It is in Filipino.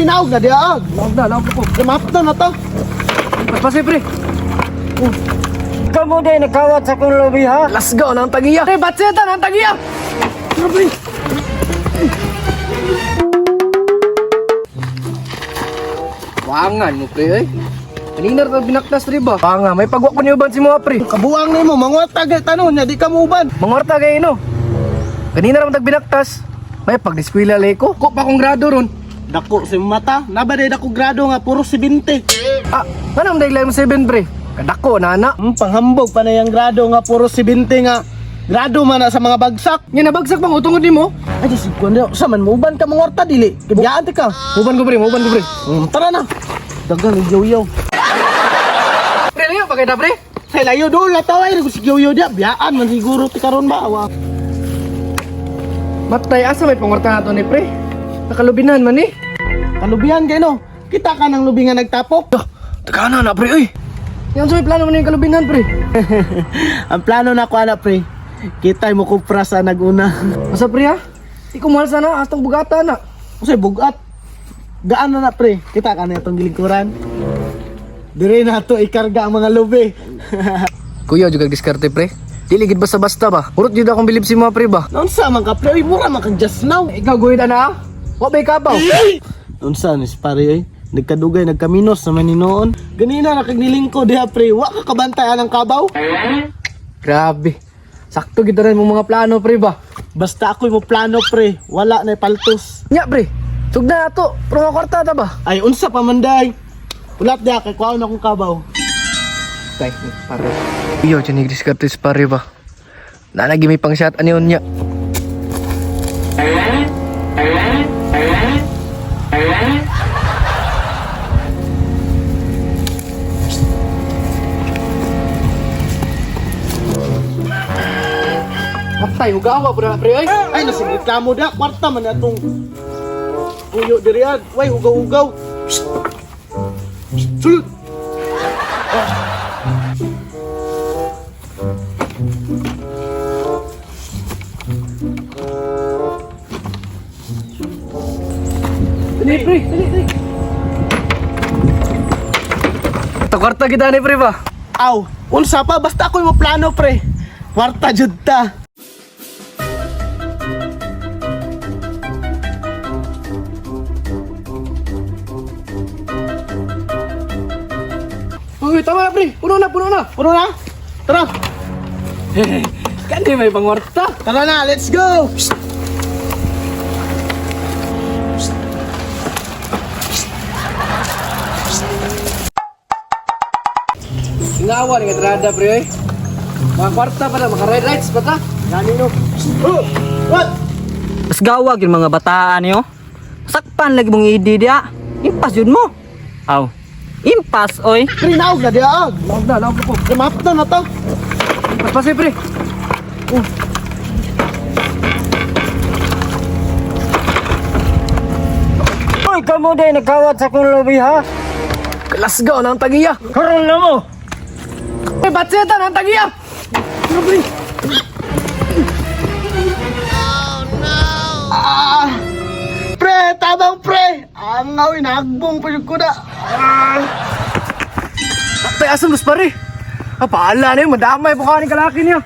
naog na diya. Naog na ko. Mapta na to. Pasay pre. Kamu din nakawat sa kong lobby ha? Let's go nang tagiya. Pre, batseta nang tagiya. Pre. Wangan mo pre eh. Kanina rin binaktas rin ba? Panga, may pagwak ko niyo ban si mga pre. Kabuang ni mo, mangwata gay tanong niya, di ka mo uban. Mangorta kayo no. Kanina rin binaktas. May pagdiskwila leko. Ko pa kong grado ron. Dako si mata, nabaday dako grado nga puro 70. Ah, manang dahil mo 7 pre. Kadako nana. Panghambog pa na yung grado nga puro 70 nga. Grado man na sa mga bagsak. Nga nabagsak bang utungod ni mo? Ay, si kundo, sa man mo uban ka mangorta dili. Kibiyaan ti ka. Muban ko pre. Tara na. Dagang yaw-yaw. Pre, layo pa kayo na pre. Say layo do la taway ko si yaw-yaw dia. Biyaan man siguro ti karon ba. Wa. Matay asa may pangorta nato ni pre. Nakalubinan man eh. Kalubihan kay no. Kita ka ng lubi nga nagtapok. Tagana na pre oy. Yan so may plano mo na yung kalubinan pre. Ang plano na ko ana pre. Kitay mo kupra sa naguna. Asa pre ha? Di ko mahal sana atong bugata na. Kasi bugat. Gaan na pre. Kita ka na itong gilikuran. Dire na to ikarga ang mga lubi. Kuya juga diskarte pre. Dili gid basta-basta ba. Urot jud akong bilib si mga pre ba. Unsa man ka pre? Uy, mura man kang just now. Ikaw guhid ana. Wa bay kabaw. Unsa ni pare oy? Nagkadugay, nagkaminos naman ni noon. Ganina nakagnilingko diha pre. Wa ka kabantayan ang kabaw. Grabe. Sakto gid rin mo mga plano pre ba. Basta ako'y mo plano pre. Wala na paltos. Nya pre. Sugda na to. Pero mga kwarta ta ba? Ay unsa pa manday? Ulat diha kay kuhaon akong kabaw. Tay, pare. Iyo, dyan diskarte si pare ba. Nanagi may pang shot aniyon niya. Patay, hugawa po na pre ay. Ay nasireklamo da. Kwarta man atong puyo dirihan. Way hugaw-hugaw. Sulod. Dali pre, dali. Kwarta kita ni pre ba? Aw, unsa pa basta ako'y mo plano pre. Kwarta jud ta. Uy, tama na pre. Puno na. Puno na? Tara. Kandi may pangwarta. Tara na, let's go. Ingawa ni katrada pre ay. Mga kwarta pa na, mga red lights pa ta. Gani no. Oh, what? Mas gawag yung mga bataan niyo. Sakpan lagi mong idi dia. Impas yun mo. Aw. Impas oy. Pre, naog na diya. Naog ko. Mapta na to. Pasay pre. Oy, kamu din nakawat sa kong lobby ha? Let's go nang tagiya. Karon na mo. May batseta nang tagiya. Ah! Pre, tabang pre. Ang ngawin, nagbong pa yung kuda. Tay asam dos pare. Paala na yun, madamay po ka ni kalaki niya.